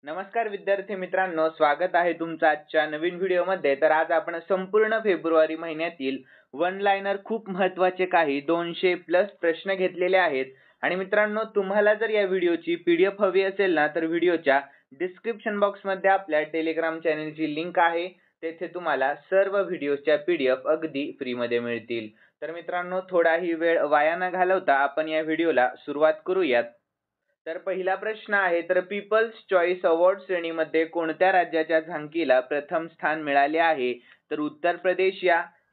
नमस्कार विद्यार्थी मित्रांनो, स्वागत आहे तुमचं आजच्या नवीन व्हिडिओमध्ये। तर आज आपण संपूर्ण फेब्रुवारी महिन्यातील वन लाइनर खूप महत्त्वाचे काही 200+ प्रश्न घेतलेले आहेत। आणि मित्रांनो, तुम्हाला जर या व्हिडिओची पीडीएफ हवी असेल ना, तर व्हिडिओच्या डिस्क्रिप्शन बॉक्समध्ये आपल्या टेलिग्राम चॅनलची लिंक आहे, तेथे तुम्हाला सर्व व्हिडिओच्या पीडीएफ अगदी फ्रीमध्ये मिळतील। तर मित्रांनो, थोडाही वेळ वाया न घालवता आपण या व्हिडिओला सुरुवात करूयात। तर पहिला प्रश्न आहे, तर पीपल्स चॉईस अवॉर्ड श्रेणीमध्ये कोणत्या राज्याच्या झांकीला प्रथम स्थान मिळाले आहे? तर उत्तर प्रदेश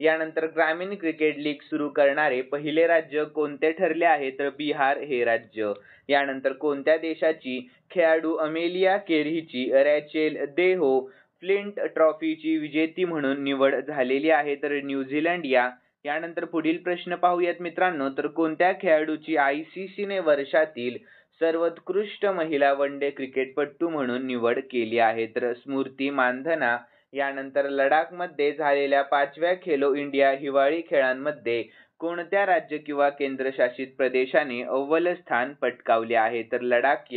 यानंतर ग्रामीण क्रिकेट लीग सुरू करणारे पहिले राज्य कोणते ठरले आहे? तर बिहार हे राज्य। यानंतर कोणत्या देशाची खेळाडू अमेलिया केरीची रॅचेल देहो फ्लिंट ट्रॉफीची विजेती म्हणून निवड झालेली आहे? तर न्यूझीलंड यानंतर पुढील प्रश्न पाहूयात मित्रांनो, तर कोणत्या खेळाडूची आयसीसीने वर्षातील सर्वोत्कृष्ट महिला वनडे क्रिकेटपटू म्हणून निवड केली आहे? तर स्मृती मानधना। यानंतर लडाखमध्ये झालेल्या 5व्या खेलो इंडिया हिवाळी खेळांमध्ये कोणत्या राज्य किंवा केंद्रशासित प्रदेशाने अव्वल स्थान पटकावले आहे? तर लडाख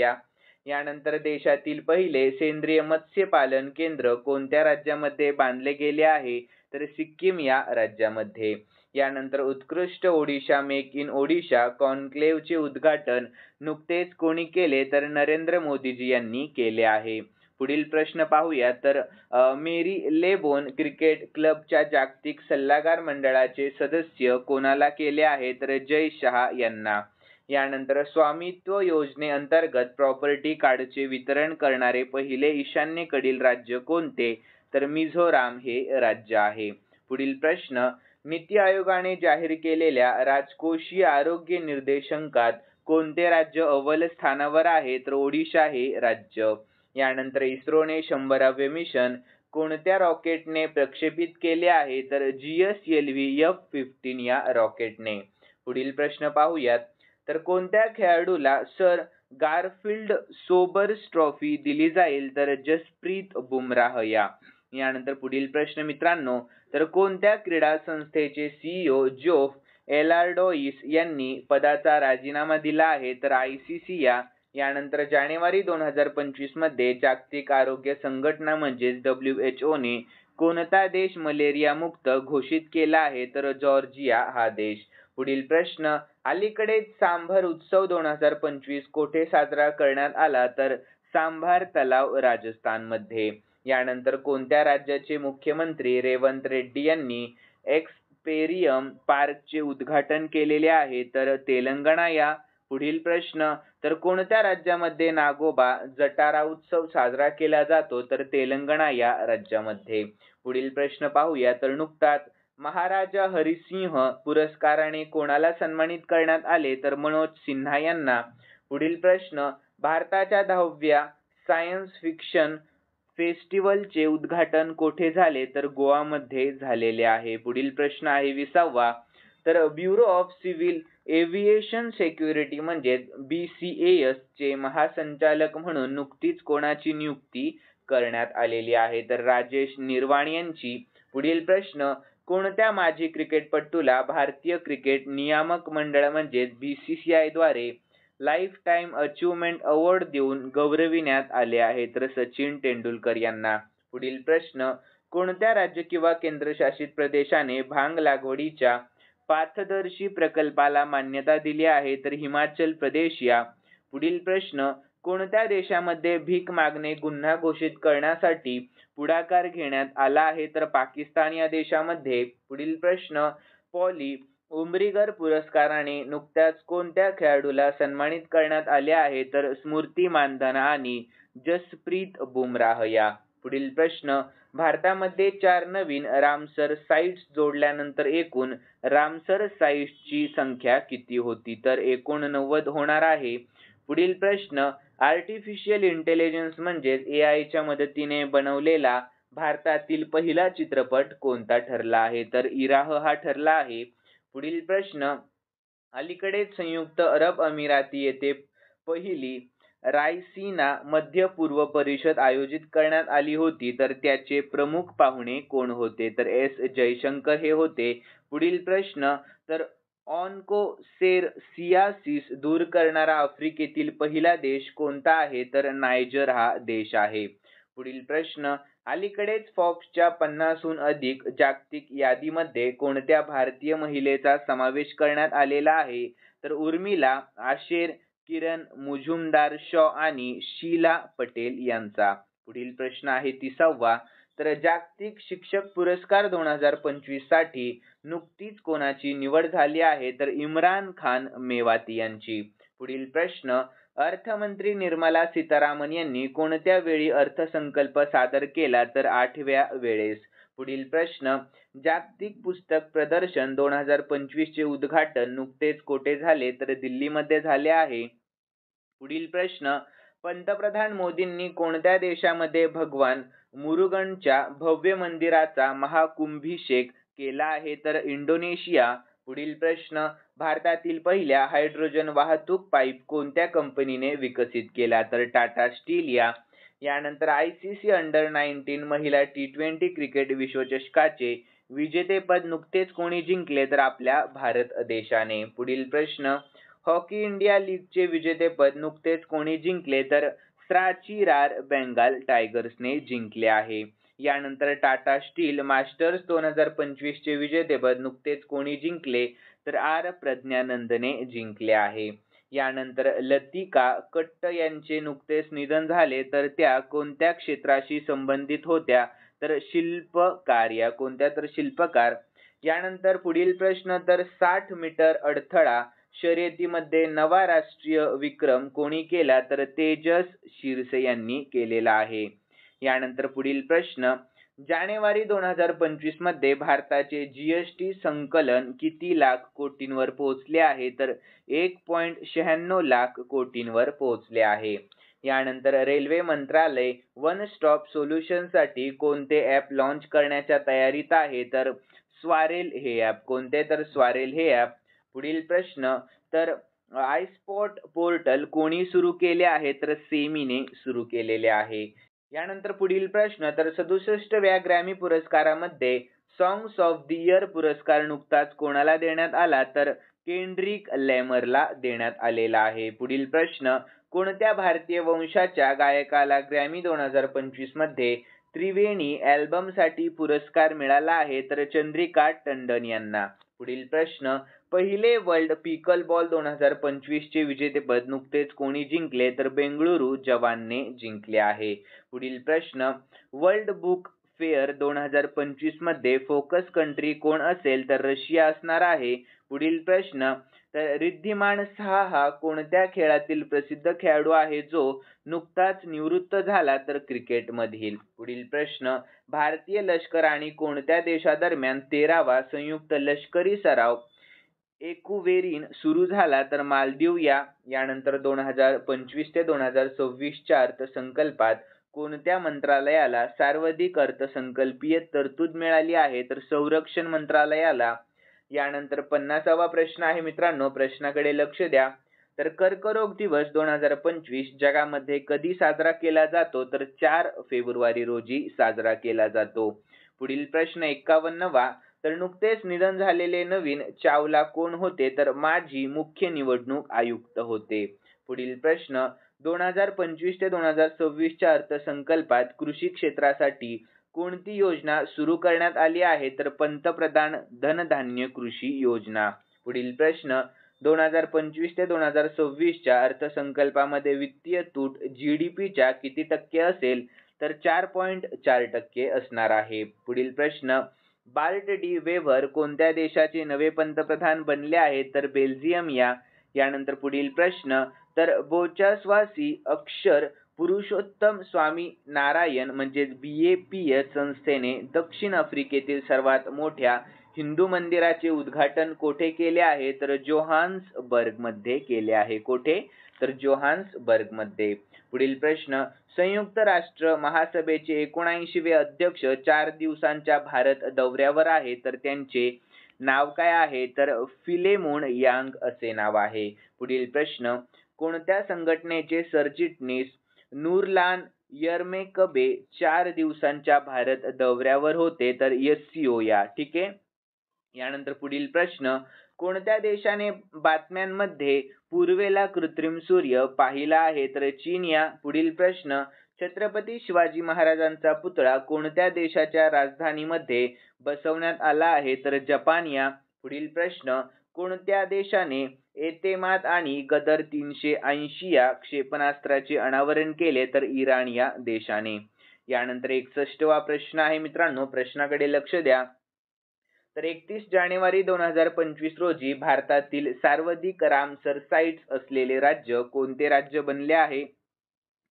यानंतर देशातील पहिले सेंद्रिय मत्स्यपालन केंद्र कोणत्या राज्यामध्ये बांधले गेले आहे? तर सिक्कीम या राज्यामध्ये। यानंतर उत्कृष्ट ओडिशा मेक इन ओडिशा कॉन्क्लेव्हचे उद्घाटन नुकतेच कोणी केले? तर नरेंद्र मोदीजी यांनी केले आहे। पुढील प्रश्न पाहूया, तर मेरी लेबोन क्रिकेट क्लबच्या जागतिक सल्लागार मंडळाचे सदस्य कोणाला केले आहे? तर जय शहा यांना। यानंतर स्वामित्व योजनेअंतर्गत प्रॉपर्टी कार्डचे वितरण करणारे पहिले ईशान्येकडील राज्य कोणते? तर मिझोराम हे राज्य आहे। पुढील प्रश्न, नीती आयोगाने जाहीर केलेल्या राजकोषीय आरोग्य निर्देशांकात कोणते राज्य अव्वल स्थानावर आहे? तर ओडिशा हे राज्य। यानंतर इस्रोने 100वे मिशन कोणत्या रॉकेटने प्रक्षेपित केले आहे? तर GSLV F-15 या रॉकेटने। पुढील प्रश्न पाहूयात, तर कोणत्या खेळाडूला सर गारफिल्ड सोबर्स ट्रॉफी दिली जाईल? तर जसप्रीत बुमराह यानंतर पुढील प्रश्न मित्रांनो, तर कोणत्या क्रीडा संस्थेचे CEO जोफ एलार्डोइस यांनी पदाचा राजीनामा दिला आहे? तर ICC यानंतर जानेवारी 2025 मध्ये जागतिक आरोग्य संघटना म्हणजेच WHO ने कोणता देश मलेरिया मुक्त घोषित केला आहे? तर जॉर्जिया हा देश। पुढील प्रश्न, अलीकडेच सांभर उत्सव 2025 कोठे साजरा करण्यात आला? तर सांभार तलाव राजस्थानमध्ये। यानंतर कोणत्या राज्याचे मुख्यमंत्री रेवंत रेड्डी यांनी एक्सपेरियम पार्कचे उद्घाटन केलेले आहे? तर तेलंगणा पुढील प्रश्न, तर कोणत्या राज्यामध्ये नागोबा जटारा उत्सव साजरा केला जातो? तर तेलंगणा या राज्यामध्ये। पुढील प्रश्न पाहूया, तर नुकताच महाराजा हरिसिंह पुरस्काराने कोणाला सन्मानित करण्यात आले? तर मनोज सिन्हा यांना। पुढील प्रश्न, भारताच्या 10व्या सायन्स फिक्शन फेस्टिवलचे उद्घाटन कोठे झाले? तर गोवामध्ये झालेले आहे। पुढील प्रश्न आहे 20वा, तर bureau of civil aviation security म्हणजेच BCAS चे महासंचालक म्हणून नुकतीच कोणाची नियुक्ती करण्यात आलेली आहे? तर राजेश निर्वाण यांची। पुढील प्रश्न, कोणत्या माजी क्रिकेटपटूला भारतीय क्रिकेट नियामक मंडळ म्हणजेच BCCI द्वारे लाईफ टाइम अचीवमेंट अवॉर्ड देऊन गौरविण्यात आले आहे? तर सचिन तेंडुलकर यांना। पुढील प्रश्न, कोणत्या राज्य किंवा केंद्रशासित प्रदेशाने भांग लागवडीच्या पथदर्शी प्रकल्पाला मान्यता दिली आहे? तर हिमाचल प्रदेश पुढील प्रश्न, कोणत्या देशामध्ये भीक मागणे गुन्हा घोषित करण्यासाठी पुढाकार घेण्यात आला आहे? तर पाकिस्तान या देशामध्ये। पुढील प्रश्न, पॉली उमरीगर पुरस्काराने नुकत्याच कोणत्या खेळाडूला सन्मानित करण्यात आले आहे? तर स्मृती मानधना आणि जसप्रीत बुमराह पुढील प्रश्न, भारतामध्ये 4 नवीन रामसर साइट्स जोडल्यानंतर एकूण रामसर साइट्सची संख्या किती होती? तर 89 होणार आहे। पुढील प्रश्न, आर्टिफिशियल इंटेलिजन्स म्हणजेच AI मदतीने बनवलेला भारतातील पहिला चित्रपट कोणता ठरला आहे? तर इराह हा ठरला आहे। पुढील प्रश्न, अलीकडेच संयुक्त अरब अमिराती येथे पहिली रायसीना मध्य पूर्व परिषद आयोजित करण्यात आली होती, तर त्याचे प्रमुख पाहुणे कोण होते? तर S जयशंकर हे होते। पुढील प्रश्न, तर ऑन्कोसेरसियासिस दूर करणारा आफ्रिकेतील पहिला देश कोणता आहे? तर नायजर हा देश आहे. पुढील प्रश्न, अलीकडेच फॉर्ब्सच्या 50हून अधिक जागतिक यादीमध्ये कोणत्या भारतीय महिलेचा समावेश करण्यात आलेला आहे? तर उर्मिला, आशेर, किरण मुजुमदार शॉ आणि शीला पटेल यांचा. पुढील प्रश्न आहे 30वा. तर जागतिक शिक्षक पुरस्कार 2025 साठी नुकतीच कोणाची निवड झाली आहे? तर इम्रान खान मेवाती यांची. पुढील प्रश्न, अर्थमंत्री निर्मला सीतारामन यांनी कोणत्या वेळी अर्थसंकल्प सादर केला? तर 8व्या वेळेस. पुढील प्रश्न, जागतिक पुस्तक प्रदर्शन 2025 चे उद्घाटन नुकतेच कोठे झाले? तर दिल्लीमध्ये झाले आहे. पुढील प्रश्न, पंतप्रधान मोदींनी कोणत्या देशामध्ये भगवान मुरुगनच्या भव्य मंदिराचा महाकुंभिषेक केला आहे? तर इंडोनेशिया. पुढील प्रश्न, भारतातील पहिल्या हायड्रोजन वाहतूक पाईप कोणत्या कंपनीने विकसित केला? तर टाटा स्टील या. यानंतर ICC अंडर-19 महिला T20 क्रिकेट विश्वचषकाचे विजेतेपद नुकतेच कोणी जिंकले? तर आपल्या भारत देशाने. पुढील प्रश्न, हॉकी इंडिया लीगचे विजेतेपद नुकतेच कोणी जिंकले? तर स्राचीरार बेंगाल टायगर्सने जिंकले आहे. यानंतर टाटा स्टील मास्टर्स 2025 चे विजेतेपद नुकतेच कोणी जिंकले? तर आर प्रज्ञानंदने जिंकले आहे. यानंतर लतिका कट्ट यांचे नुकतेच निधन झाले, तर त्या कोणत्या क्षेत्राशी संबंधित होत्या? तर शिल्पकार. कोणत्या? तर शिल्पकार. यानंतर पुढील प्रश्न, तर 60 मीटर अडथळा शर्यतीमध्ये नवा राष्ट्रीय विक्रम कोणी केला? तर तेजस शिरसे यांनी केलेला आहे. यानंतर पुढील प्रश्न, जानेवारी 2025 मध्ये भारताचे GST संकलन किती लाख कोटींवर पोहोचले आहे? तर 1.96 लाख कोटींवर पोहोचले आहे. यानंतर रेल्वे मंत्रालय वन स्टॉप सोल्युशन साठी कोणते ॲप लॉन्च करण्याच्या तयारीत आहे? तर स्वारेल हे ॲप. कोणते? तर स्वारेल हे ॲप. पुढील प्रश्न, तर आयस्पॉट पोर्टल कोणी सुरू केले आहे? तर सेमीने सुरू केलेले आहे. यानंतर पुढील प्रश्न, तर 67व्या ग्रॅमी पुरस्कारामध्ये सॉंग्स ऑफ द इयर पुरस्कार नुकताच कोणाला देण्यात आला? तर केंड्रिक लॅमरला देण्यात आलेला आहे. पुढील प्रश्न, कोणत्या भारतीय वंशाच्या गायकाला ग्रॅमी 2025 मध्ये त्रिवेणी अल्बमसाठी पुरस्कार मिळाला आहे? तर चंद्रिका टंडन यांना. पुढील प्रश्न, पहिले वर्ल्ड पिकल बॉल 2025 चे विजेतेपद नुकतेच कोणी जिंकले? तर बेंगळुरू जवानने जिंकले आहे. पुढील प्रश्न, वर्ल्ड बुक फेअर 2025 मध्ये फोकस कंट्री कोण असेल? तर रशिया असणार आहे. पुढील प्रश्न, तर रिद्धिमान साहा हा कोणत्या खेळातील प्रसिद्ध खेळाडू आहे जो नुकताच निवृत्त झाला? तर क्रिकेट मधील. पुढील प्रश्न, भारतीय लष्कर आणि कोणत्या देशादरम्यान 13वा संयुक्त लष्करी सराव एकुवेरिन सुरू झाला? तर मालदीव या. यानंतर 2025 ते 2026 च्या अर्थसंकल्पात कोणत्या मंत्रालयाला सर्वाधिक अर्थसंकल्पीय तरतूद मिळाली आहे? तर संरक्षण मंत्रालयाला. यानंतर 50वा प्रश्न आहे मित्रांनो, प्रश्नाकडे लक्ष द्या. तर कर्करोग दिवस 2025 जगामध्ये कधी साजरा केला जातो? तर 4 फेब्रुवारी रोजी साजरा केला जातो. पुढील प्रश्न 51वा, तर नुकतेच निधन झालेले नवीन चावला कोण होते? तर माजी मुख्य निवडणूक आयुक्त होते. पुढील प्रश्न, 2025 ते 2026 च्या अर्थसंकल्पात कृषी क्षेत्रासाठी कोणती योजना सुरू करण्यात आली आहे? तर पंतप्रधान धनधान्य कृषी योजना. पुढील प्रश्न, 2025 ते 2026 च्या अर्थसंकल्पामध्ये वित्तीय तूट GDP च्या किती टक्के असेल? तर 4.4% असणार आहे. पुढील प्रश्न, बार्ट डी वेव्हर कोणत्या देशाचे नवे पंतप्रधान बनले आहेत? तर बेल्जियम या. यानंतर पुढील प्रश्न, तर बोचासवासी अक्षर पुरुषोत्तम स्वामी नारायण म्हणजे BAPS संस्थेने दक्षिण आफ्रिकेतील सर्वात मोठ्या हिंदू मंदिराचे उद्घाटन कोठे केले आहे? तर जोहान्सबर्ग मध्ये केले आहे. कोठे? तर जोहान्सबर्ग मध्ये. पुढील प्रश्न, संयुक्त राष्ट्र महासभेचे 79वे अध्यक्ष 4 दिवसांच्या भारत दौऱ्यावर आहे, तर त्यांचे नाव काय आहे? तर फिलेमोन यांग असे नाव आहे. पुढील प्रश्न, कोणत्या संघटनेचे सरचिटणीस नूरलान यरमेकबे 4 दिवसांच्या भारत दौऱ्यावर होते? तर SCO या. ठीक आहे. यानंतर पुढील प्रश्न, कोणत्या देशाने बातम्यांमध्ये पूर्वेला कृत्रिम सूर्य पाहिला आहे? तर चीन या. पुढील प्रश्न, छत्रपती शिवाजी महाराजांचा पुतळा कोणत्या देशाच्या राजधानीमध्ये बसवण्यात आला आहे? तर जपान या. पुढील प्रश्न, कोणत्या देशाने एतेमाद आणि गदर 380 या क्षेपणास्त्राचे अनावरण केले? तर इराण या देशाने. यानंतर 61वा प्रश्न आहे मित्रांनो, प्रश्नाकडे लक्ष द्या. तर 31 जानेवारी 2025 रोजी भारतातील सर्वाधिक रामसर साइट्स असलेले राज्य कोणते राज्य बनले आहे?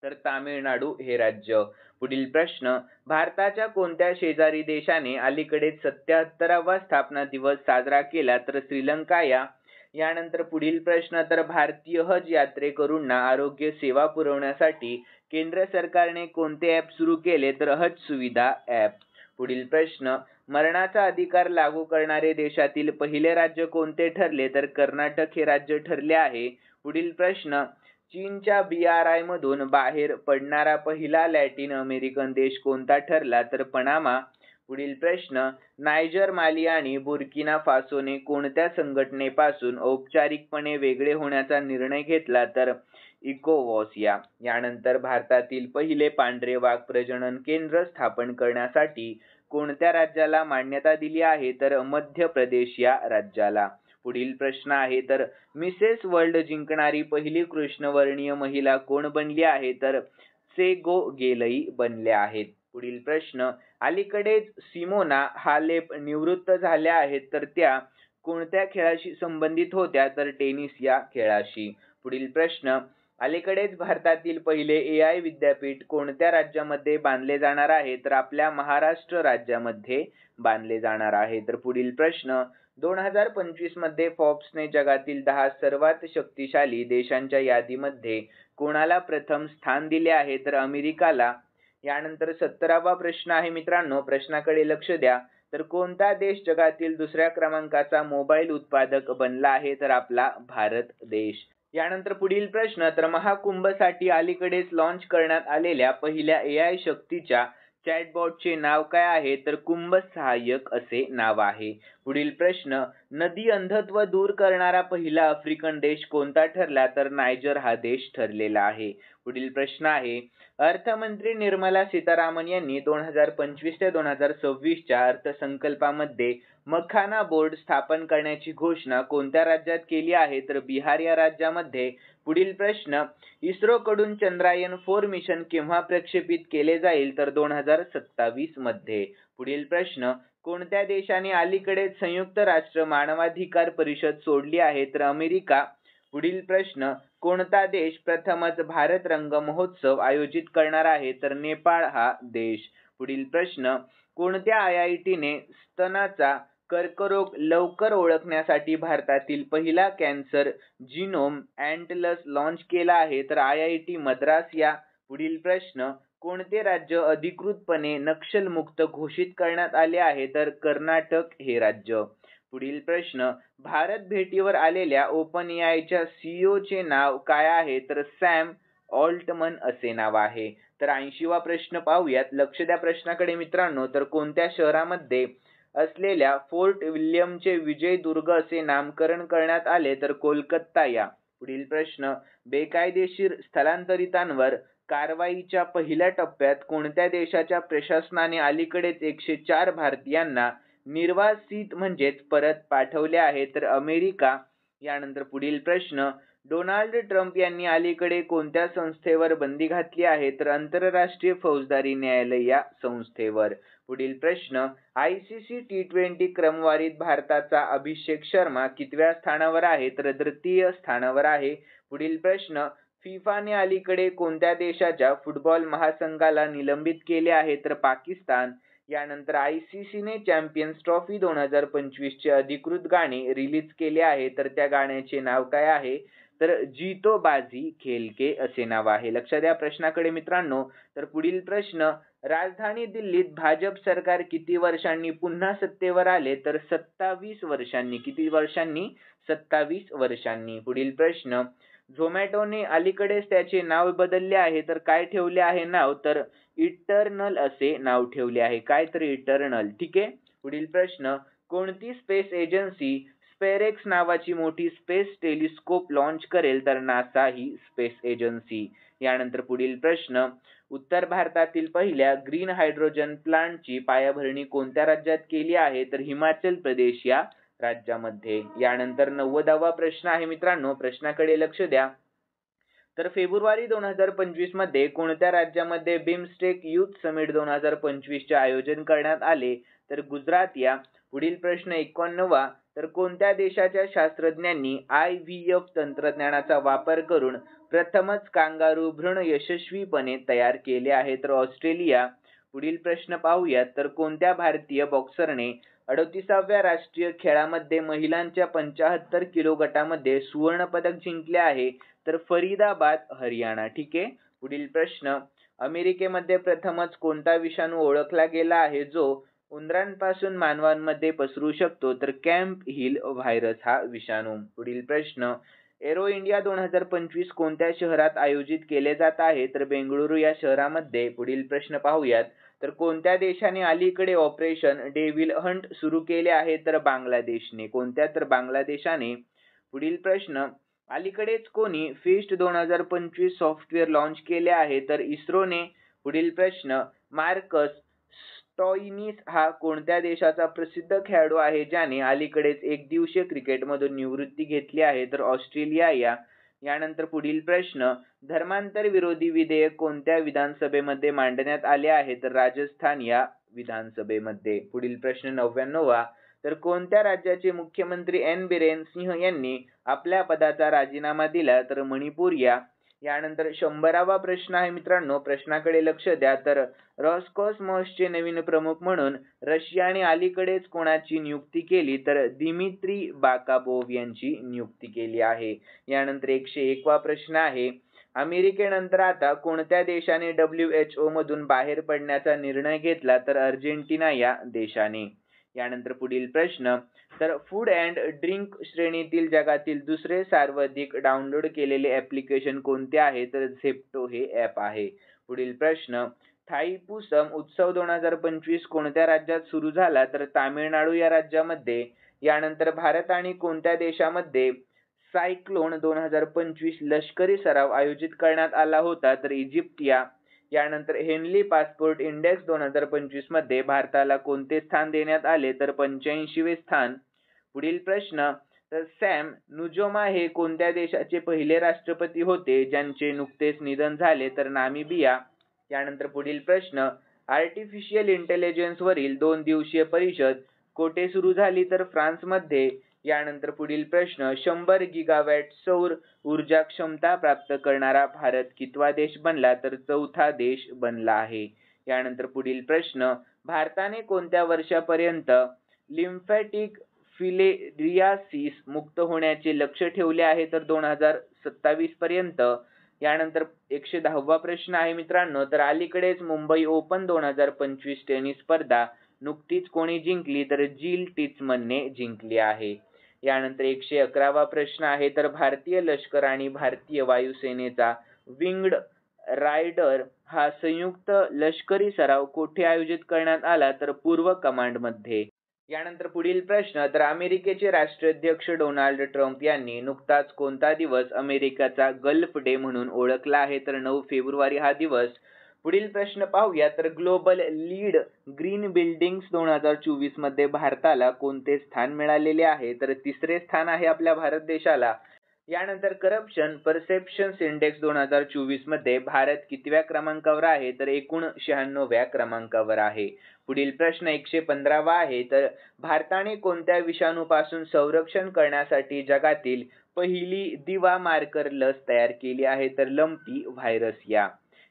तर तामिळनाडू हे राज्य. पुढील प्रश्न, भारताच्या कोणत्या शेजारी देशाने अलीकडेच 77वा स्थापना दिवस साजरा केला? तर श्रीलंका या. यानंतर पुढील प्रश्न, तर भारतीय हज यात्रेकरूंना आरोग्य सेवा पुरवण्यासाठी केंद्र सरकारने कोणते ॲप सुरू केले? तर हज सुविधा ॲप. पुढील प्रश्न, मरणाचा अधिकार लागू करणारे देशातील पहिले राज्य कोणते ठरले? तर कर्नाटक हे राज्य ठरले आहे. पुढील प्रश्न, चीनच्या BRI मधून बाहेर पडणारा पहिला लॅटिन अमेरिकन देश कोणता ठरला? तर पनामा. पुढील प्रश्न, नायजर, माली आणि बुर्किना फासोने कोणत्या संघटनेपासून औपचारिकपणे वेगळे होण्याचा निर्णय घेतला? तर इकोवॉस या. यानंतर भारतातील पहिले पांढरे वाघ प्रजनन केंद्र स्थापन करण्यासाठी कोणत्या राज्याला मान्यता दिली आहे? तर मध्य प्रदेश या राज्याला. पुढील प्रश्न आहे, तर मिसेस वर्ल्ड जिंकणारी पहिली कृष्णवर्णीय महिला कोण बनली आहे? तर सेगो गेलई बनल्या आहेत. पुढील प्रश्न, अलीकडेच सिमोना हालेप निवृत्त झाल्या आहेत, तर त्या कोणत्या खेळाशी संबंधित होत्या? तर टेनिस या खेळाशी. पुढील प्रश्न, अलीकडेच भारतातील पहिले AI विद्यापीठ कोणत्या राज्यामध्ये बांधले जाणार आहे? तर आपल्या महाराष्ट्र राज्यामध्ये बांधले जाणार आहे. तर पुढील प्रश्न, 2025 मध्ये फॉर्ब्सने जगातील 10 सर्वात शक्तिशाली देशांच्या यादीमध्ये कोणाला प्रथम स्थान दिले आहे? तर अमेरिकाला. यानंतर 17वा प्रश्न आहे मित्रांनो, प्रश्नाकडे लक्ष द्या. तर कोणता देश जगातील दुसऱ्या क्रमांकाचा मोबाईल उत्पादक बनला आहे? तर आपला भारत देश. यानंतर पुढील प्रश्न, तर महाकुंभसाठी अलीकडेच लॉन्च करण्यात आलेल्या पहिल्या AI शक्तीच्या चॅटबॉटचे नाव काय आहे? तर कुंभ सहाय्यक असे नाव आहे. पुढील प्रश्न, नदी अंधत्व दूर करणारा पहिला आफ्रिकन देश कोणता ठरला? तर नायजर हा देश ठरलेला आहे. पुढील प्रश्न आहे, अर्थमंत्री निर्मला सीतारामन यांनी 2025 ते 2026 च्या अर्थसंकल्पामध्ये मखाना बोर्ड स्थापन करण्याची घोषणा कोणत्या राज्यात केली आहे? तर बिहार या राज्यामध्ये. पुढील प्रश्न, इस्रो कडून चंद्रायन 4 मिशन केव्हा प्रक्षेपित केले जाईल? तर 2027 मध्ये. पुढील प्रश्न, कोणत्या देशाने अलीकडेच संयुक्त राष्ट्र मानवाधिकार परिषद सोडली आहे? तर अमेरिका. पुढील प्रश्न, कोणता देश प्रथमच भारत रंग महोत्सव आयोजित करणार आहे? तर नेपाळ हा देश. पुढील प्रश्न, कोणत्या IIT ने स्तनाचा कर्करोग लवकर ओळखण्यासाठी भारतातील पहिला कॅन्सर जीनोम अँटलस लॉन्च केला आहे? तर IIT मद्रास या. पुढील प्रश्न, कोणते राज्य अधिकृतपणे नक्षलमुक्त घोषित करण्यात आले आहे? तर कर्नाटक हे राज्य. पुढील प्रश्न, भारत भेटीवर आलेल्या OpenAIच्या CEO चे नाव काय आहे? तर सॅम ऑल्टमन असे नाव आहे. तर 80वा प्रश्न पाहूयात. लक्ष द्या प्रश्नाकडे मित्रांनो. तर कोणत्या शहरामध्ये असलेल्या फोर्ट विल्यमचे विजय दुर्ग असे नामकरण करण्यात आले? तर कोलकाता या. पुढील प्रश्न, बेकायदेशीर स्थलांतरितांवर कारवाईच्या पहिल्या टप्प्यात कोणत्या देशाच्या प्रशासनाने अलीकडेच 104 भारतीयांना निर्वासित म्हणजेच परत पाठवले आहे? तर अमेरिका. यानंतर पुढील प्रश्न, डोनाल्ड ट्रम्प यांनी अलीकडे कोणत्या संस्थेवर बंदी घातली आहे? तर आंतरराष्ट्रीय फौजदारी न्यायालय या संस्थेवर. पुढील प्रश्न, ICC T20 क्रमवारीत भारताचा अभिषेक शर्मा कितव्या स्थानावर आहे? तर तृतीय स्थानावर आहे. पुढील प्रश्न, फिफाने अलीकडे कोणत्या देशाच्या फुटबॉल महासंघाला निलंबित केले आहे? तर पाकिस्तान. यानंतर ICC ने चॅम्पियन्स ट्रॉफी 2025 चे अधिकृत गाणे रिलीज केले आहे, तर त्या गाण्याचे नाव काय आहे? तर जीतो बाजी खेल के असे नाव आहे. लक्षात द्या प्रश्नाकडे मित्रांनो. तर पुढील प्रश्न, राजधानी दिल्लीत भाजप सरकार किती वर्षांनी पुन्हा सत्तेवर आले? तर 27 वर्षांनी. किती वर्षांनी? 27 वर्षांनी. पुढील प्रश्न, झोमॅटोने अलीकडेच त्याचे नाव बदलले आहे, तर काय ठेवले आहे नाव? तर इटर्नल असे नाव ठेवले आहे. काय? तर इटर्नल. ठीक आहे. पुढील प्रश्न, कोणती स्पेस एजन्सी स्पेरेक्स नावाची मोठी स्पेस टेलिस्कोप लॉन्च करेल? तर नासा ही स्पेस एजन्सी. यानंतर पुढील प्रश्न, उत्तर भारतातील पहिल्या ग्रीन हायड्रोजन प्लांटची पायाभरणी कोणत्या राज्यात केली आहे? तर हिमाचल प्रदेश या राज्यामध्ये. यानंतर 90वा प्रश्न आहे मित्रांनो, प्रश्नाकडे लक्ष द्या. तर फेब्रुवारी 2025 मध्ये कोणत्या राज्यामध्ये बिमस्टेक युथ समिट 2025 चे आयोजन करण्यात आले? तर गुजरात या. पुढील प्रश्न 91वा, तर कोणत्या देशाच्या शास्त्रज्ञांनी IVF तंत्रज्ञानाचा वापर करून प्रथमच कांगारू भ्रूण यशस्वीपणे तयार केले आहे? तर ऑस्ट्रेलिया. पुढील प्रश्न पाहूयात, तर कोणत्या भारतीय बॉक्सरने 38व्या राष्ट्रीय खेळामध्ये महिलांच्या 75 किलो गटामध्ये सुवर्ण पदक जिंकले आहे? तर फरीदाबाद, हरियाणा. ठीक आहे. पुढील प्रश्न, अमेरिकेमध्ये प्रथमच कोणता विषाणू ओळखला गेला आहे जो उंदरांपासून मानवांमध्ये पसरू शकतो? तर कॅम्प हिल व्हायरस हा विषाणू. पुढील प्रश्न, एरो इंडिया 2025 कोणत्या शहरात आयोजित केले जात आहे? तर बेंगळुरू या शहरामध्ये. पुढील प्रश्न पाहूयात, तर कोणत्या देशाने अलीकडे ऑपरेशन डेव्हिल हंट सुरू केले आहे? तर बांगलादेशने. कोणत्या? तर बांगलादेशाने. पुढील प्रश्न, अलीकडेच कोणी फिस्ट 2025 सॉफ्टवेअर लॉन्च केले आहे? तर इस्रोने. पुढील प्रश्न, मार्कस स्टॉइनिस हा कोणत्या देशाचा प्रसिद्ध खेळाडू आहे ज्याने अलीकडेच एकदिवसीय क्रिकेटमधून निवृत्ती घेतली आहे? तर ऑस्ट्रेलिया या. यानंतर पुढील प्रश्न, धर्मांतर विरोधी विधेयक कोणत्या विधानसभेमध्ये मांडण्यात आले आहे? तर राजस्थान या विधानसभेमध्ये. पुढील प्रश्न 99वा, तर कोणत्या राज्याचे मुख्यमंत्री एन बिरेन सिंह यांनी आपल्या पदाचा राजीनामा दिला? तर मणिपूर या. यानंतर 100वा प्रश्न आहे मित्रांनो, प्रश्नाकडे लक्ष द्या. तर रॉसकॉस्मॉसचे नवीन प्रमुख म्हणून रशियाने अलीकडेच कोणाची नियुक्ती केली? तर दिमित्री बाकाबोव यांची नियुक्ती केली आहे. यानंतर 101वा प्रश्न आहे, अमेरिकेनंतर आता कोणत्या देशाने WHO मधून बाहेर पडण्याचा निर्णय घेतला? तर अर्जेंटिना या देशाने. यानंतर पुढील प्रश्न, तर फूड अँड ड्रिंक श्रेणीतील जगातील दुसरे सर्वाधिक डाउनलोड केलेले ॲप्लिकेशन कोणते आहे? तर झेप्टो हे ॲप आहे. पुढील प्रश्न, थाईपुसम उत्सव 2025 कोणत्या राज्यात सुरू झाला? तर तामिळनाडू या राज्यामध्ये. यानंतर भारत आणि कोणत्या देशामध्ये सायक्लोन 2025 लष्करी सराव आयोजित करण्यात आला होता? तर इजिप्त या. यानंतर हेनली पासपोर्ट इंडेक्स 2025 मध्ये भारताला कोणते स्थान देण्यात आले? तर 85वे स्थान. पुढील प्रश्न, तर सॅम नुजोमा हे कोणत्या देशाचे पहिले राष्ट्रपती होते ज्यांचे नुकतेच निधन झाले? तर नामिबिया. यानंतर पुढील प्रश्न, आर्टिफिशियल इंटेलिजन्स वरील 2 दिवसीय परिषद कोठे सुरू झाली? तर फ्रान्समध्ये. यानंतर पुढील प्रश्न, 100 गिगावॅट सौर ऊर्जा क्षमता प्राप्त करणारा भारत कितवा देश बनला? तर चौथा देश बनला आहे. यानंतर पुढील प्रश्न, भारताने कोणत्या वर्षापर्यंत लिम्फॅटिक फिलेरियासिस मुक्त होण्याचे लक्ष्य ठेवले आहे? तर 2027 पर्यंत. यानंतर 110वा प्रश्न आहे मित्रांनो, तर अलीकडेच मुंबई ओपन 2025 टेनिस स्पर्धा नुकतीच कोणी जिंकली? तर जिल टिचमनने जिंकली आहे. यानंतर 111वा प्रश्न आहे, तर भारतीय लष्कर आणि भारतीय वायुसेनेचा विंग्ड रायडर हा संयुक्त लष्करी सराव कोठे आयोजित करण्यात आला? तर पूर्व कमांडमध्ये. यानंतर पुढील प्रश्न, तर अमेरिकेचे राष्ट्राध्यक्ष डोनाल्ड ट्रम्प यांनी नुकताच कोणता दिवस अमेरिकेचा गल्फ डे म्हणून ओळखला आहे? तर 9 फेब्रुवारी हा दिवस. पुढील प्रश्न पाहूया, तर ग्लोबल लीड ग्रीन बिल्डिंग्स 2024 मध्ये भारताला कोणते स्थान मिळालेले आहे? तर 3रे स्थान आहे आपल्या भारत देशाला. यानंतर करप्शन परसेप्शन्स इंडेक्स 2024 मध्ये भारत कितव्या क्रमांकावर आहे? तर 96व्या क्रमांकावर आहे. पुढील प्रश्न 115वा आहे, तर भारताने कोणत्या विषाणूपासून संरक्षण करण्यासाठी जगातील पहिली दिवा मार्कर लस तयार केली आहे? तर लंपी व्हायरस या.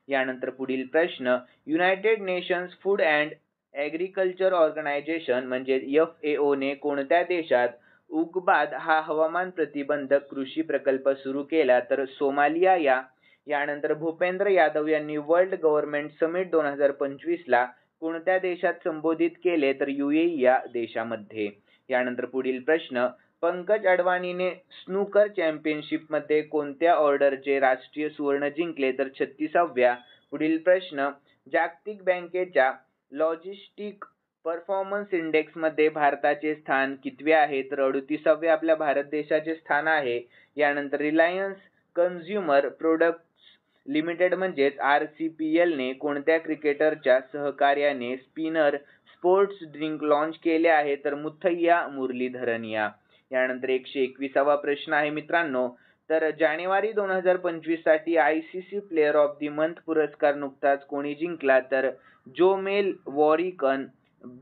यानंतर पुढील प्रश्न, United Nations Food and Agriculture Organization म्हणजे FAO ने कोणत्या देशात उग्बाद हा हवामान प्रतिबंधक कृषी प्रकल्प सुरू केला? तर सोमालिया या. यानंतर भूपेंद्र यादव यांनी वर्ल्ड गव्हर्नमेंट समिट 2025 ला कोणत्या देशात संबोधित केले? तर UAE या देशामध्ये. यानंतर पुढील प्रश्न, पंकज अडवाणीने स्नूकर चॅम्पियनशिप मध्ये कोणत्या ऑर्डरचे राष्ट्रीय सुवर्ण जिंकले? तर 36व्या. पुढील प्रश्न, जागतिक बँकेच्या लॉजिस्टिक परफॉर्मन्स इंडेक्स मध्ये भारताचे स्थान कितवे आहे? तर 38वे आपल्या भारत देशाचे स्थान आहे. यानंतर रिलायन्स कन्झ्युमर प्रोडक्ट्स लिमिटेड म्हणजेच RCPL ने कोणत्या क्रिकेटरच्या सहकार्याने स्पिनर स्पोर्ट्स ड्रिंक लॉन्च केले आहे? तर मुथय्या मुरलीधरन यानंतर 121वा प्रश्न आहे मित्रांनो. तर जानेवारी 2025 साठी ICC player of the month पुरस्कार नुकताच कोणी जिंकला? तर जोमेल वॉरिकन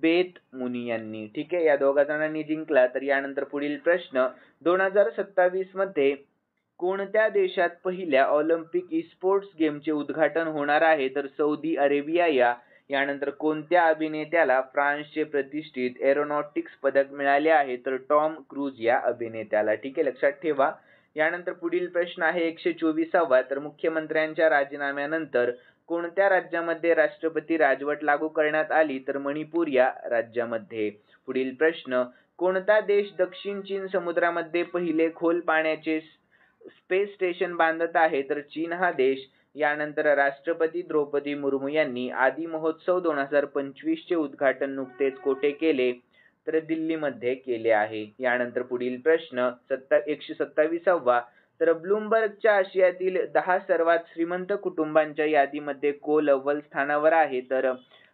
बेत मुनी यांनी. ठीक आहे, या दोघा जणांनी जिंकला. तर यानंतर पुढील प्रश्न, 2027 मध्ये कोणत्या देशात पहिल्या ऑलिम्पिक स्पोर्ट्स गेमचे उद्घाटन होणार आहे? तर सौदी अरेबिया यानंतर कोणत्या अभिनेत्याला फ्रान्सचे प्रतिष्ठित एरोनॉटिक्स पदक मिळाले आहे? तर टॉम क्रूज या अभिनेत्याला. ठीक आहे, लक्षात ठेवा. यानंतर पुढील प्रश्न आहे 124वा. तर मुख्यमंत्र्यांच्या राजीनाम्यानंतर कोणत्या राज्यामध्ये राष्ट्रपती राजवट लागू करण्यात आली? तर मणिपूर या राज्यामध्ये. पुढील प्रश्न, कोणता देश दक्षिण चीन समुद्रामध्ये पहिले खोल पाण्याचे स्पेस स्टेशन बांधत आहे? तर चीन हा देश. यानंतर राष्ट्रपती द्रौपदी मुर्मू यांनी आदि महोत्सव 2025 चे उद्घाटन नुकतेच कोठे केले? तर दिल्लीमध्ये केले आहे. यानंतर पुढील प्रश्न 127वा. तर ब्लूमबर्गच्या आशियातील 10 सर्वात श्रीमंत कुटुंबांच्या यादीमध्ये कोण अव्वल स्थानावर आहे? तर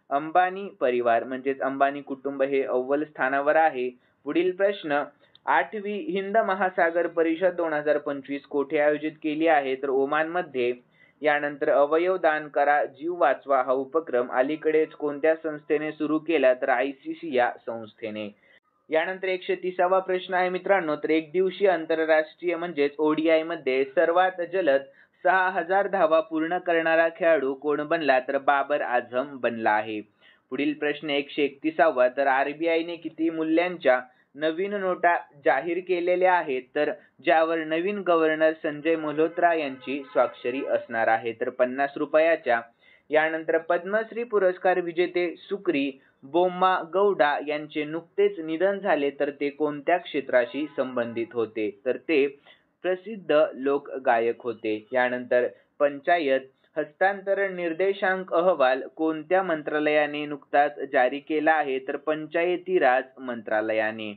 अंबानी परिवार म्हणजेच अंबानी कुटुंब हे अव्वल स्थानावर आहे. पुढील प्रश्न, 8वी हिंद महासागर परिषद 2025 कोठे आयोजित केली आहे? तर ओमान मध्ये. यानंतर अवयव दान करा जीव वाचवा हा उपक्रम अलीकडेच कोणत्या संस्थेने सुरू केला? तर ICC या संस्थेने. यानंतर 130वा प्रश्न आहे मित्रांनो. तर एक दिवसीय आंतरराष्ट्रीय म्हणजेच ODI मध्ये सर्वात जलद 6000 धावा पूर्ण करणारा खेळाडू कोण बनला? तर बाबर आझम बनला आहे. पुढील प्रश्न 131वा. तर RBI ने किती मूल्यांच्या नवीन नोटा जाहीर केलेल्या आहेत? तर ज्यावर नवीन गव्हर्नर संजय मल्होत्रा यांची स्वाक्षरी असणार आहे. तर 50 रुपयाच्या. यानंतर पद्मश्री पुरस्कार विजेते सुक्री बोम्मागौडा यांचे नुकतेच निधन झाले. तर ते कोणत्या क्षेत्राशी संबंधित होते? तर ते प्रसिद्ध लोकगायक होते. यानंतर पंचायत हस्तांतरण निर्देशांक अहवाल कोणत्या मंत्रालयाने नुकताच जारी केला आहे? तर पंचायती राज मंत्रालयाने.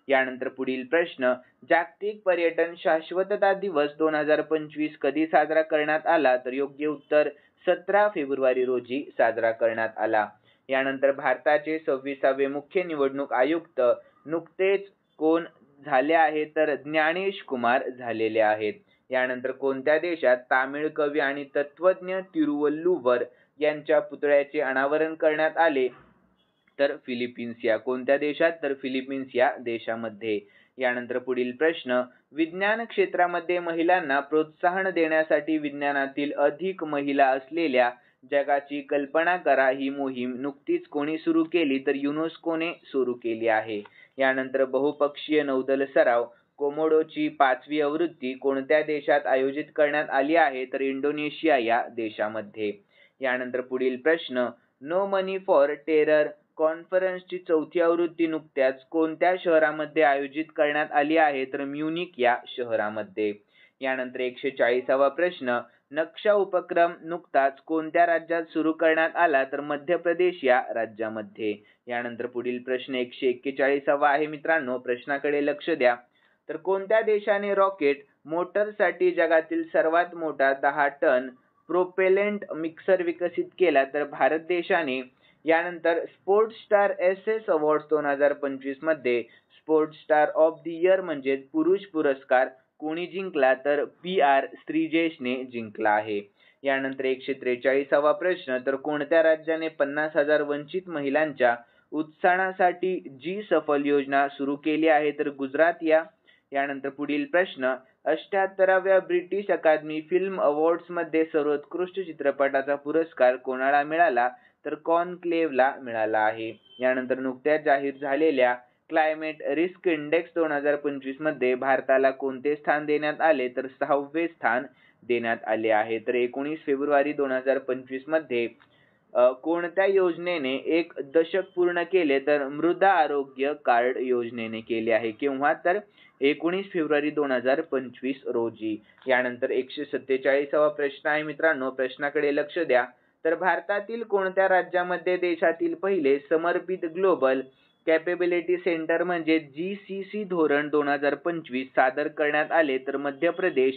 यानंतर पुढील प्रश्न, जागतिक पर्यटन शाश्वतता दिवस 2025 कधी साजरा करण्यात आला? तर योग्य उत्तर 17 फेब्रुवारी रोजी साजरा करण्यात आला. यानंतर भारताचे 26वे मुख्य निवडणूक आयुक्त नुकतेच कोण झाले आहे? तर ज्ञानेश कुमार झालेले आहेत. यानंतर कोणत्या देशात तामिळ कवी आणि तत्वज्ञ तिरुवल्लुवर यांच्या पुतळ्याचे अनावरण करण्यात आले? तर फिलिपिन्स या. कोणत्या देशात? तर फिलिपिन्स या देशामध्ये. यानंतर पुढील प्रश्न, विज्ञान क्षेत्रामध्ये महिलांना प्रोत्साहन देण्यासाठी विज्ञानातील अधिक महिला असलेल्या जगाची कल्पना करा ही मोहीम नुकतीच कोणी सुरू केली? तर युनेस्कोने सुरू केली आहे. यानंतर बहुपक्षीय नौदल सराव कोमोडोची 5वी आवृत्ती कोणत्या देशात आयोजित करण्यात आली आहे? तर इंडोनेशिया या देशामध्ये. यानंतर पुढील प्रश्न, नो मनी फॉर टेरर कॉन्फरन्सची 4थी आवृत्ती नुकत्याच कोणत्या शहरामध्ये आयोजित करण्यात आली आहे? तर म्युनिक या शहरामध्ये. यानंतर 140वा प्रश्न, नक्षा उपक्रम नुकताच कोणत्या राज्यात सुरू करण्यात आला? तर मध्य प्रदेश या राज्यामध्ये. यानंतर पुढील प्रश्न 141वा आहे मित्रांनो, प्रश्नाकडे लक्ष द्या. तर कोणत्या देशाने रॉकेट मोटरसाठी जगातील सर्वात मोठा 10 टन प्रोपेलेंट मिक्सर विकसित केला? तर भारत देशाने. यानंतर स्पोर्ट्स स्टार SS अवॉर्ड्स 2025 मध्ये sports star of the year म्हणजे पुरुष पुरस्कार कोणी जिंकला? तर PR श्रीजेशने जिंकला आहे. यानंतर 143वा प्रश्न, तर कोणत्या राज्याने 50,000 वंचित महिलांच्या उत्थानासाठी जी सफल योजना सुरू केली आहे? तर गुजरात या. यानंतर पुढील प्रश्न, 78व्या ब्रिटिश अकादमी फिल्म अवॉर्ड्स मध्ये सर्वोत्कृष्ट चित्रपटाचा पुरस्कार कोणाला मिळाला? तर कॉन्क्लेव्हला मिळाला आहे. यानंतर नुकत्याच जाहीर झालेल्या क्लायमेट रिस्क इंडेक्स 2025 मध्ये भारताला कोणते स्थान देण्यात आले? तर 6वे स्थान देण्यात आले आहे. तर 19 फेब्रुवारी 2025 मध्ये कोणत्या योजनेने 1 दशक पूर्ण केले? तर मृदा आरोग्य कार्ड योजनेने केले आहे. केव्हा? तर 19 फेब्रुवारी 2025 रोजी. यानंतर 147वा प्रश्न आहे मित्रांनो, प्रश्नाकडे लक्ष द्या. तर भारतातील कोणत्या राज्यामध्ये देशातील पहिले समर्पित ग्लोबल कॅपेबिलिटी सेंटर म्हणजे GCC धोरण 2025 सादर करण्यात आले? तर मध्य प्रदेश.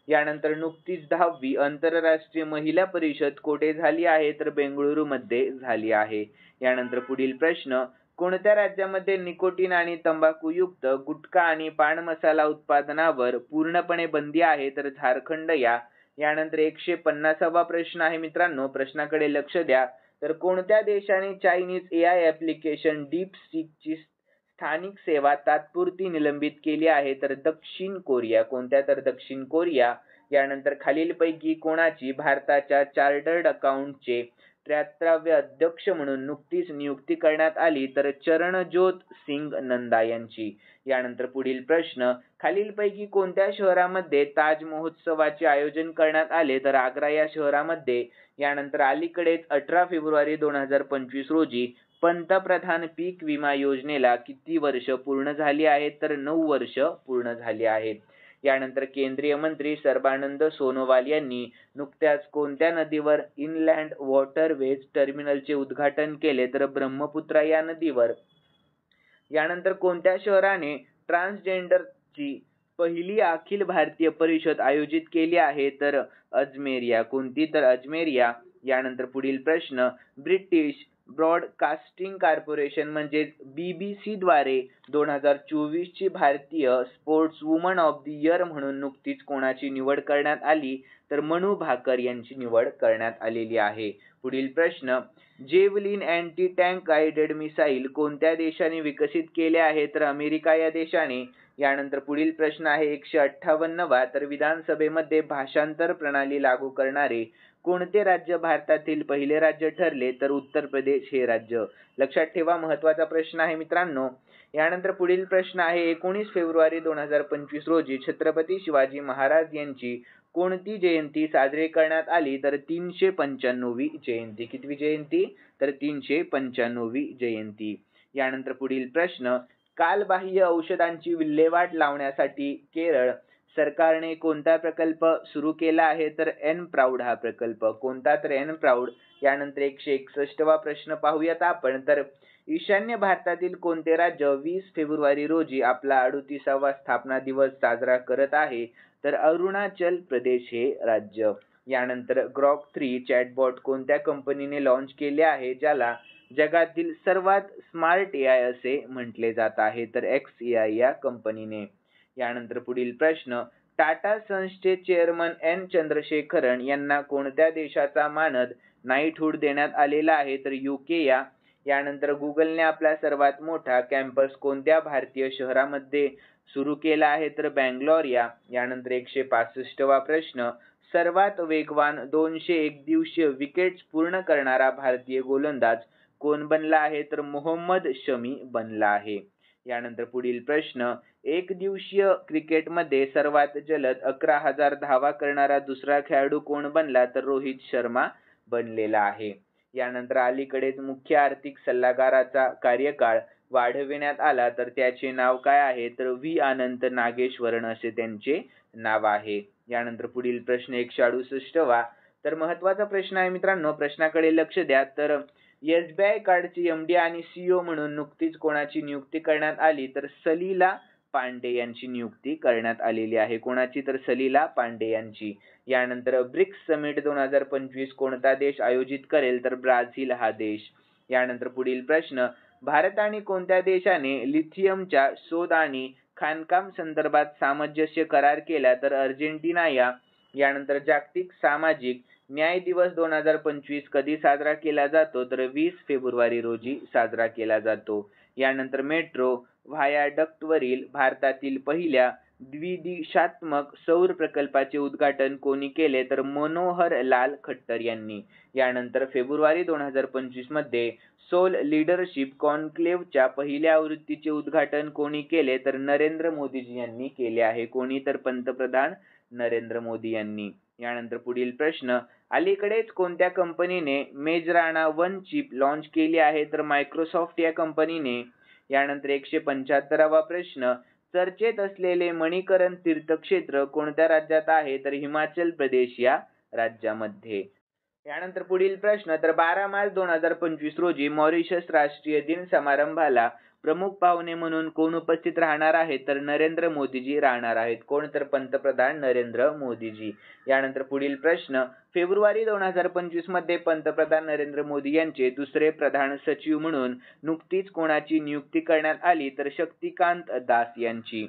यानंतर नुकतीच 10वी आंतरराष्ट्रीय महिला परिषद कोठे झाली आहे? तर बेंगळुरू मध्ये झाली आहे. यानंतर पुढील प्रश्न, कोणत्या राज्यामध्ये निकोटीन आणि तंबाखूयुक्त गुटखा आणि पान मसाला उत्पादनावर पूर्णपणे बंदी आहे? तर झारखंड या. यानंतर 150वा प्रश्न आहे मित्रांनो, प्रश्नाकडे लक्ष द्या. तर कोणत्या देशाने चायनीज AI ऍप्लिकेशन डीपसीकची स्थानिक सेवा तात्पुरती निलंबित केली आहे? तर दक्षिण कोरिया. कोणत्या? तर दक्षिण कोरिया. यानंतर खालीलपैकी कोणाची भारताच्या चार्टर्ड अकाउंटचे 73वे अध्यक्ष म्हणून नुकतीच नियुक्ती करण्यात आली? तर चरणज्योत सिंग नंदा यांची. यानंतर पुढील प्रश्न, खालीलपैकी कोणत्या शहरामध्ये ताज महोत्सवाचे आयोजन करण्यात आले? तर आग्रा या शहरामध्ये. यानंतर अलीकडेच 18 फेब्रुवारी 2025 रोजी पंतप्रधान पीक विमा योजनेला किती वर्ष पूर्ण झाली आहेत? तर 9 वर्ष पूर्ण झाली आहेत. यानंतर केंद्रीय मंत्री सर्बानंद सोनोवाल यांनी नुकत्याच कोणत्या नदीवर इनलँड वॉटरवेज टर्मिनलचे उद्घाटन केले? तर ब्रह्मपुत्रा या नदीवर. यानंतर कोणत्या शहराने ट्रान्सजेंडरची पहिली अखिल भारतीय परिषद आयोजित केली आहे? तर अजमेर या. कोणती? तर अजमेर या. यानंतर पुढील प्रश्न, ब्रिटिश ब्रॉडकास्टिंग कॉर्पोरेशन म्हणजे BBC द्वारे 2024 ची भारतीय sports woman of the year म्हणून नुकतीच कोणाची निवड करण्यात आली? तर मनू भाकर यांची निवड करण्यात आलेली आहे. पुढील प्रश्न, javelin anti tank guided missile कोणत्या देशाने विकसित केले आहे? तर अमेरिका या देशाने. यानंतर पुढील प्रश्न आहे 158वा, तर विधानसभेमध्ये भाषांतर प्रणाली लागू करणारे कोणते राज्य भारतातील पहिले राज्य ठरले? तर उत्तर प्रदेश हे राज्य. लक्षात ठेवा, महत्त्वाचा प्रश्न आहे मित्रांनो. यानंतर पुढील प्रश्न आहे 19 फेब्रुवारी 2025 रोजी छत्रपती शिवाजी महाराज यांची कोणती जयंती साजरी करण्यात आली? तर 395वी जयंती. कितवी जयंती? तर 395वी जयंती. यानंतर पुढील प्रश्न, कालबाह्य औषधांची विल्हेवाट लावण्यासाठी केरळ सरकारने कोणता प्रकल्प सुरू केला आहे? तर एनप्राऊड हा प्रकल्प. कोणता? तर एनप्राऊड. यानंतर 161वा प्रश्न पाहूयात आपण. तर ईशान्य भारतातील कोणते राज्य 20 फेब्रुवारी रोजी आपला 38वा स्थापना दिवस साजरा करत आहे? तर अरुणाचल प्रदेश हे राज्य. यानंतर ग्रॉक 3 चॅटबॉट कोणत्या कंपनीने लॉन्च केले आहे, ज्याला जगातील सर्वात स्मार्ट AI असे म्हटले जात आहे? तर XAI या कंपनीने. यानंतर पुढील प्रश्न, टाटा सन्सचे चेअरमन N चंद्रशेखरन यांना कोणत्या देशाचा मानद नाईटहूड देण्यात आलेला आहे? तर UK या. यानंतर गुगलने आपला सर्वात मोठा कॅम्पस कोणत्या भारतीय शहरामध्ये सुरू केला आहे? तर बंगलोर या. यानंतर 165वा प्रश्न, सर्वात वेगवान 200 एकदिवसीय विकेट्स पूर्ण करणारा भारतीय गोलंदाज कोण बनला आहे? तर मोहम्मद शमी बनला आहे. यानंतर पुढील प्रश्न, एक दिवसीय क्रिकेटमध्ये सर्वात जलद 11,000 धावा करणारा दुसरा खेळाडू कोण बनला? तर रोहित शर्मा बनलेला आहे. यानंतर अलीकडेच मुख्य आर्थिक सल्लागाराचा कार्यकाळ वाढविण्यात आला, तर त्याचे नाव काय आहे? तर व्ही अनंत नागेश्वरन असे त्यांचे नाव आहे. यानंतर पुढील प्रश्न 168वा, तर महत्त्वाचा प्रश्न आहे मित्रांनो, प्रश्नाकडे लक्ष द्या. तर SBI कार्डची MD आणि CEO म्हणून नुकतीच कोणाची नियुक्ती करण्यात आली? तर सलीला पांडे यांची नियुक्ती करण्यात आलेली आहे. कोणाची? तर सलीला पांडे यांची. यानंतर ब्रिक्स समिट 2025 कोणता देश आयोजित करेल? तर ब्राझील हा देश. यानंतर पुढील प्रश्न, भारत आणि कोणत्या देशाने लिथियमच्या शोध आणि खाणकाम संदर्भात सामंजस्य करार केला? तर अर्जेंटिना या. यानंतर जागतिक सामाजिक न्याय दिवस 2025 कधी साजरा केला जातो? तर 20 फेब्रुवारी रोजी साजरा केला जातो. यानंतर मेट्रो व्हायाडक्टवरील भारतातील पहिल्या द्विदिशात्मक सौर प्रकल्पाचे उद्घाटन कोणी केले? तर मनोहर लाल खट्टर यांनी. यानंतर फेब्रुवारी 2025 मध्ये सोल लीडरशिप कॉन्क्लेव्हच्या पहिल्या आवृत्तीचे उद्घाटन कोणी केले? तर नरेंद्र मोदीजी यांनी केले आहे. कोणी? तर पंतप्रधान नरेंद्र मोदी यांनी. यानंतर पुढील प्रश्न, अलीकडेच कोणत्या कंपनीने मेजराना 1 चिप लॉन्च केली आहे? तर मायक्रोसॉफ्ट या कंपनीने. यानंतर 175वा प्रश्न, चर्चेत असलेले मणिकरण तीर्थक्षेत्र कोणत्या राज्यात आहे? तर हिमाचल प्रदेश या राज्यामध्ये. यानंतर पुढील प्रश्न तर 12 मार्च 2025 रोजी मॉरिशस राष्ट्रीय दिन समारंभाला प्रमुख पाहुणे म्हणून कोण उपस्थित राहणार आहेत तर नरेंद्र मोदीजी राहणार आहेत. कोण तर पंतप्रधान नरेंद्र मोदीजी. यानंतर पुढील प्रश्न फेब्रुवारी 2025 मध्ये पंतप्रधान नरेंद्र मोदी यांचे दुसरे प्रधान सचिव म्हणून नुकतीच कोणाची नियुक्ती करण्यात आली तर शक्तिकांत दास यांची.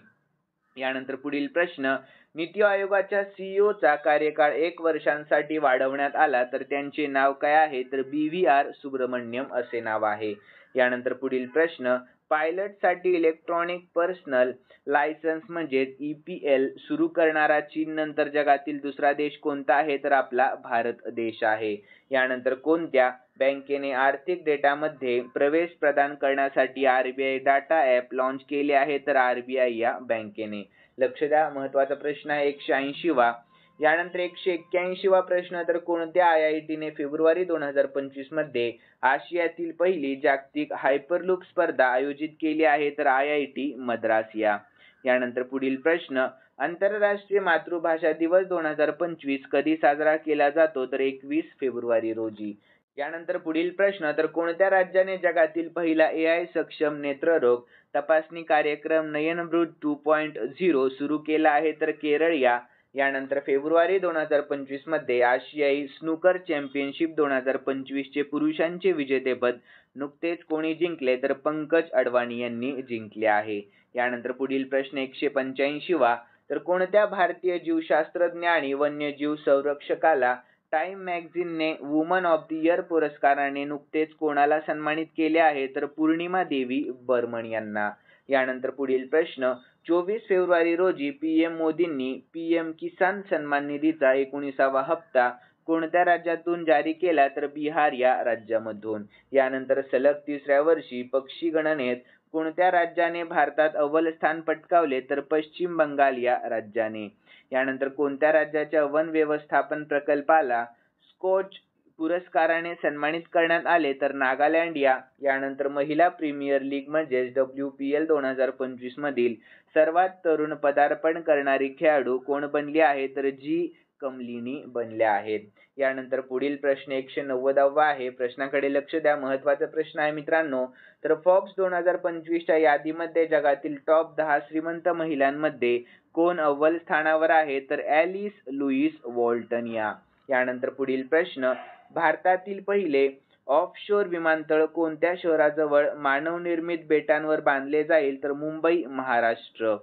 यानंतर पुढील प्रश्न नीती आयोगाच्या सीईओचा कार्यकाळ 1 वर्षांसाठी वाढवण्यात आला तर त्यांचे नाव काय आहे तर BVR सुब्रमण्यम असे नाव आहे. यानंतर पुढील प्रश्न पायलटसाठी इलेक्ट्रॉनिक पर्सनल लायसन्स म्हणजेच EPL सुरू करणारा चीन नंतर जगातील दुसरा देश कोणता आहे तर आपला भारत देश आहे. यानंतर कोणत्या बँकेने आर्थिक डेटामध्ये प्रवेश प्रदान करण्यासाठी RBI डाटा ॲप लॉन्च केले आहे तर RBI या बँकेने. लक्ष द्या, महत्त्वाचा प्रश्न आहे 180वा. यानंतर 181वा प्रश्न तर कोणत्या IITने फेब्रुवारी 2025 मध्ये आशियातील पहिली जागतिक हायपरलूप स्पर्धा आयोजित केली आहे तर IIT मद्रास या. यानंतर पुढील प्रश्न आंतरराष्ट्रीय मातृभाषा दिवस 2025 कधी साजरा केला जातो तर 21 फेब्रुवारी रोजी. यानंतर पुढील प्रश्न तर कोणत्या राज्याने जगातील पहिला AI सक्षम नेत्ररोग तपासणी कार्यक्रम नयनमृत 2.0 सुरू केला आहे तर केरळ या. यानंतर फेब्रुवारी 2025 मध्ये आशियाई स्नूकर चॅम्पियनशिप 2025 चे पुरुषांचे विजेतेपद नुकतेच कोणी जिंकले तर पंकज अडवाणी यांनी जिंकले आहे. यानंतर पुढील प्रश्न 185वा तर कोणत्या भारतीय जीवशास्त्रज्ञ आणि वन्यजीव संरक्षकाला टाइम मॅगझिनने वुमन ऑफ द इयर पुरस्काराने नुकतेच कोणाला सन्मानित केले आहे तर पूर्णिमा देवी बर्मन यांना. यानंतर पुढील प्रश्न 24 फेब्रुवारी रोजी PM मोदींनी PM किसान सन्मान निधीचा 19वा हप्ता कोणत्या राज्यातून जारी केला तर बिहार या राज्यामधून. यानंतर सलग तिसऱ्या वर्षी पक्षी गणनेत कोणत्या राज्याने भारतात अव्वल स्थान पटकावले तर पश्चिम बंगाल या राज्याने. यानंतर कोणत्या राज्याच्या वन व्यवस्थापन प्रकल्पाला स्कॉच पुरस्काराने सन्मानित करण्यात आले तर नागालँड या. यानंतर महिला प्रीमियर लीग म्हणजेच WPL 2025 मधील सर्वात तरुण पदार्पण करणारी खेळाडू कोण बनली आहे तर जी कमलिनी बनल्या आहेत. यानंतर पुढील प्रश्न 190वा आहे. प्रश्नाकडे लक्ष द्या, महत्त्वाचा प्रश्न आहे मित्रांनो. तर फॉर्ब्स 2025 च्या यादीमध्ये जगातील टॉप 10 श्रीमंत महिलांमध्ये कोण अव्वल स्थानावर आहे तर ॲलिस लुईस वॉल्टन या. यानंतर पुढील प्रश्न भारतातील पहिले ऑफशोर विमानतळ कोणत्या शहराजवळ मानवनिर्मित बेटांवर बांधले जाईल तर मुंबई महाराष्ट्र.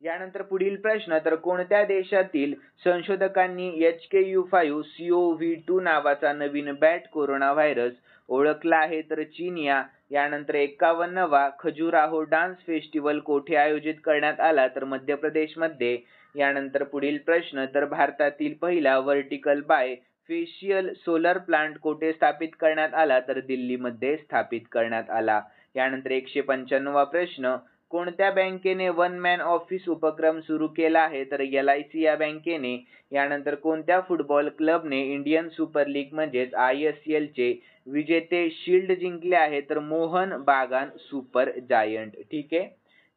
यानंतर पुढील प्रश्न तर कोणत्या देशातील संशोधकांनी HKU5-CoV2 नावाचा नवीन बॅट कोरोना व्हायरस ओळखला आहे तर चीन या. यानंतर 51वा खजुराहो डान्स फेस्टिवल कोठे आयोजित करण्यात आला तर मध्य प्रदेशमध्ये. यानंतर पुढील प्रश्न तर भारतातील पहिला vertical bifacial solar plant कोठे स्थापित करण्यात आला तर दिल्लीमध्ये स्थापित करण्यात आला. यानंतर 195वा प्रश्न कोणत्या बँकेने वन मॅन ऑफिस उपक्रम सुरू केला आहे तर LIC या बँकेने. यानंतर कोणत्या फुटबॉल क्लबने इंडियन सुपर लीग म्हणजेच ISL चे विजेते शील्ड जिंकले आहे तर मोहन बागान सुपर जायंट. ठीक आहे.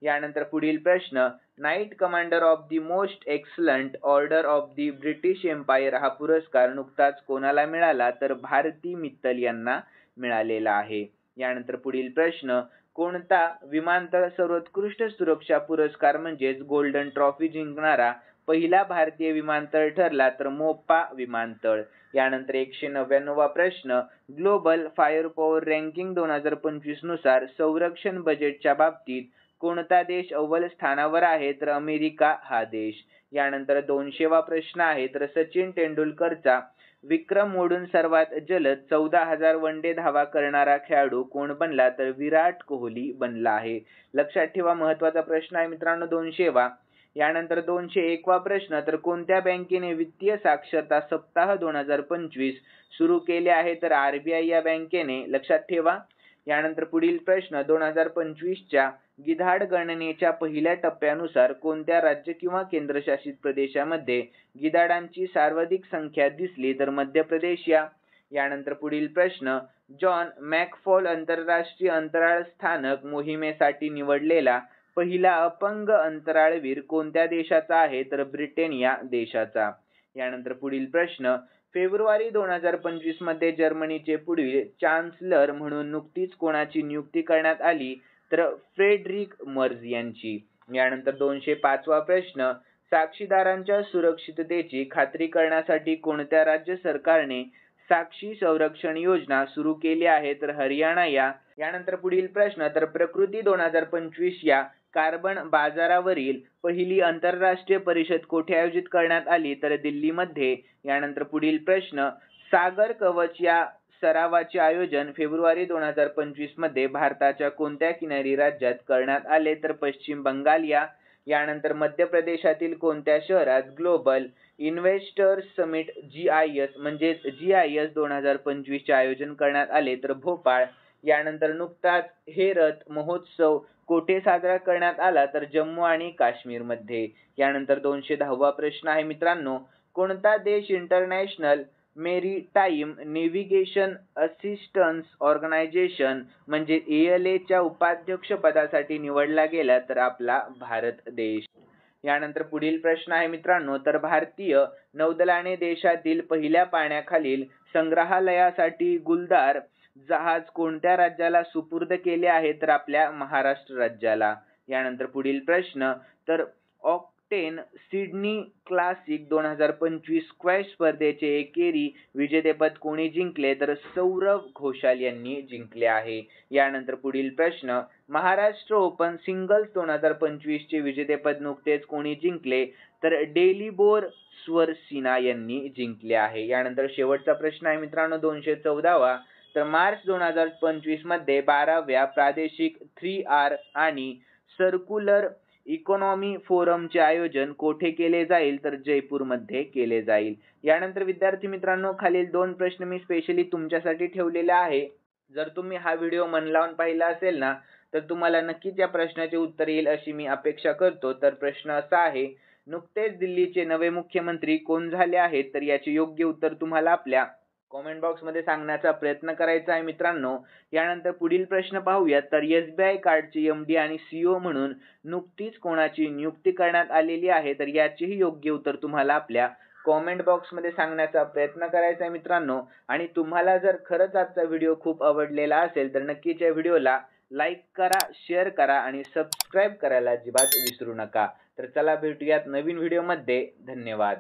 यानंतर पुढील प्रश्न Knight Commander of the Most Excellent Order of the British Empire हा पुरस्कार नुकताच कोणाला मिळाला तर भारती मित्तल यांना मिळालेला आहे. यानंतर पुढील प्रश्न कोणता विमानतळ सर्वोत्कृष्ट सुरक्षा पुरस्कार म्हणजेच गोल्डन ट्रॉफी जिंकणारा पहिला भारतीय विमानतळ ठरला तर मोप्पा विमानतळ. यानंतर 199वा प्रश्न ग्लोबल फायर पॉवर रँकिंग 2025 नुसार संरक्षण बजेटच्या बाबतीत कोणता देश अव्वल स्थानावर आहे तर अमेरिका हा देश. यानंतर 200वा प्रश्न आहे तर सचिन तेंडुलकरचा विक्रम मोडून सर्वात जलद 14,000 वनडे धावा करणारा खेळाडू कोण बनला तर विराट कोहली बनला आहे. लक्षात ठेवा, महत्त्वाचा प्रश्न आहे मित्रांनो 200वा. यानंतर 201वा प्रश्न तर कोणत्या बँकेने वित्तीय साक्षरता सप्ताह 2025 सुरू केले आहे तर RBI या बँकेने. लक्षात ठेवा. यानंतर पुढील प्रश्न 2025 च्या गिधाड गणनेच्या पहिल्या टप्प्यानुसार कोणत्या राज्य किंवा केंद्रशासित प्रदेशामध्ये गिधाडांची सर्वाधिक संख्या दिसली तर मध्य प्रदेश या. यानंतर पुढील प्रश्न जॉन मॅकफॉल आंतरराष्ट्रीय अंतराळ स्थानक मोहिमेसाठी निवडलेला पहिला अपंग अंतराळवीर कोणत्या देशाचा आहे तर ब्रिटन या देशाचा. यानंतर पुढील प्रश्न फेब्रुवारी 2025 मध्ये जर्मनीचे पुढील चान्सलर म्हणून नुकतीच कोणाची नियुक्ती करण्यात आली? तर फ्रेडरिक मर्ज यांची. यानंतर 205वा प्रश्न, साक्षीदारांच्या सुरक्षिततेची खात्री करण्यासाठी कोणत्या राज्य सरकारने साक्षी संरक्षण योजना सुरू केली आहे? तर हरियाणा यानंतर पुढील प्रश्न, तर प्रकृती 2025 या कार्बन बाजारावरील पहिली आंतरराष्ट्रीय परिषद कोठे आयोजित करण्यात आली? तर दिल्लीमध्ये. यानंतर पुढील प्रश्न, सागर कवच या सरावाचे आयोजन फेब्रुवारी 2025 मध्ये भारताच्या कोणत्या किनारी राज्यात करण्यात आले? तर पश्चिम बंगाल यानंतर मध्य प्रदेशातील कोणत्या शहरात ग्लोबल इन्व्हेस्टर्स समिट GIS 2025 चे आयोजन करण्यात आले? तर भोपाळ. यानंतर नुकताच हे रथ महोत्सव कोठे साजरा करण्यात आला? तर जम्मू आणि काश्मीर मध्ये. यानंतर 210वा प्रश्न आहे मित्रांनो, कोणता देश International Maritime Navigation Assistance Organization म्हणजे ALA च्या उपाध्यक्ष पदासाठी निवडला गेला? तर आपला भारत देश. यानंतर पुढील प्रश्न आहे मित्रांनो, तर भारतीय नौदलाने देशातील पहिल्या पाण्याखालील संग्रहालयासाठी गुलदार जहाज कोणत्या राज्याला सुपूर्द केले आहे? तर आपल्या महाराष्ट्र राज्याला. यानंतर पुढील प्रश्न, तर ऑक्टेन सिडनी क्लासिक 2025 स्क्वॅश स्पर्धेचे एकेरी विजेतेपद कोणी जिंकले? तर सौरव घोषाल यांनी जिंकले आहे. यानंतर पुढील प्रश्न, महाराष्ट्र ओपन सिंगल्स 2025 चे विजेतेपद नुकतेच कोणी जिंकले? तर डेलिबोर स्वरसिना यांनी जिंकले आहे. यानंतर शेवटचा प्रश्न आहे मित्रांनो 214वा, तर मार्च 2025 मध्ये 12व्या प्रादेशिक 3R आणि सर्क्युलर इकॉनॉमी फोरमचे आयोजन कोठे केले जाईल? तर जयपूरमध्ये केले जाईल. यानंतर विद्यार्थी मित्रांनो, खालील 2 प्रश्न मी स्पेशली तुमच्यासाठी ठेवलेले आहे. जर तुम्ही हा व्हिडिओ मन लावून पाहिला असेल ना, तर तुम्हाला नक्कीच या प्रश्नाचे उत्तर येईल अशी मी अपेक्षा करतो. तर प्रश्न असा आहे, नुकतेच दिल्लीचे नवे मुख्यमंत्री कोण झाले आहेत? तर याचे योग्य उत्तर तुम्हाला आपल्या कॉमेंट बॉक्स मध्ये सांगण्याचा प्रयत्न करायचा आहे मित्रांनो. यानंतर पुढील प्रश्न पाहूयात, तर SBI कार्डचे MD आणि CEO म्हणून नुकतीच कोणाची नियुक्ती करण्यात आलेली आहे? तर याचेही योग्य उत्तर तुम्हाला आपल्या कॉमेंट बॉक्स मध्ये सांगण्याचा प्रयत्न करायचा आहे मित्रांनो. आणि तुम्हाला जर खरंच आजचा व्हिडिओ खूप आवडलेला असेल तर नक्कीच या व्हिडिओला लाईक करा, शेअर करा आणि सबस्क्राईब करायला अजिबात विसरू नका. तर चला भेटूयात नवीन व्हिडिओमध्ये. धन्यवाद.